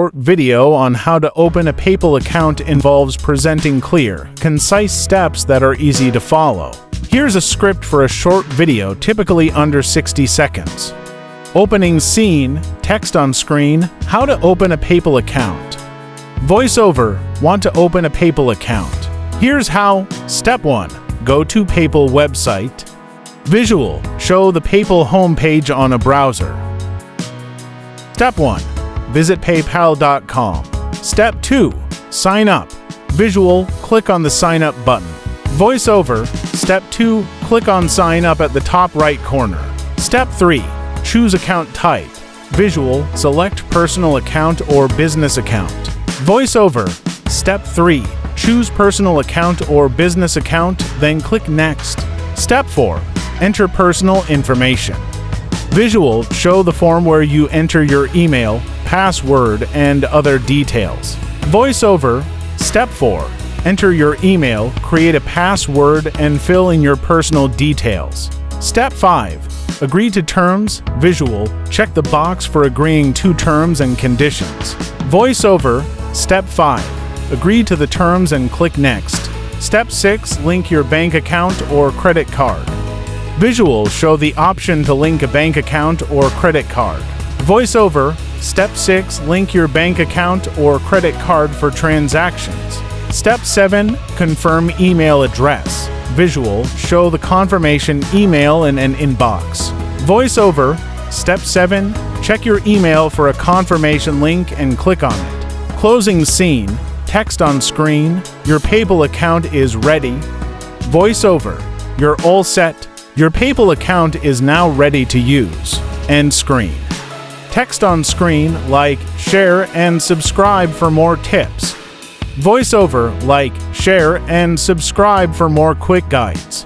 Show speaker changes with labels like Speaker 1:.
Speaker 1: Short video on how to open a PayPal account involves presenting clear, concise steps that are easy to follow. Here's a script for a short video, typically under 60 seconds. Opening scene, text on screen, how to open a PayPal account. Voiceover, want to open a PayPal account. Here's how. Step 1. Go to PayPal website. Visual, show the PayPal homepage on a browser. Step 1. Visit paypal.com. Step 2. Sign up. Visual, click on the Sign Up button. Voiceover, Step 2. Click on Sign Up at the top right corner. Step 3. Choose account type. Visual, select personal account or business account. Voiceover, Step 3. Choose personal account or business account, then click Next. Step 4. Enter personal information. Visual, show the form where you enter your email, password, and other details. Voiceover, Step 4. Enter your email, create a password, and fill in your personal details. Step 5. Agree to terms. Visual, check the box for agreeing to terms and conditions. Voiceover, Step 5. Agree to the terms and click Next. Step 6. Link your bank account or credit card. Visual, show the option to link a bank account or credit card. Voiceover, Step 6. Link your bank account or credit card for transactions. Step 7. Confirm email address. Visual, show the confirmation email in an inbox. Voiceover, Step 7. Check your email for a confirmation link and click on it. Closing scene, text on screen, your PayPal account is ready. Voiceover, you're all set. Your PayPal account is now ready to use. End screen. Text on screen, like, share, and subscribe for more tips. Voiceover, like, share, and subscribe for more quick guides.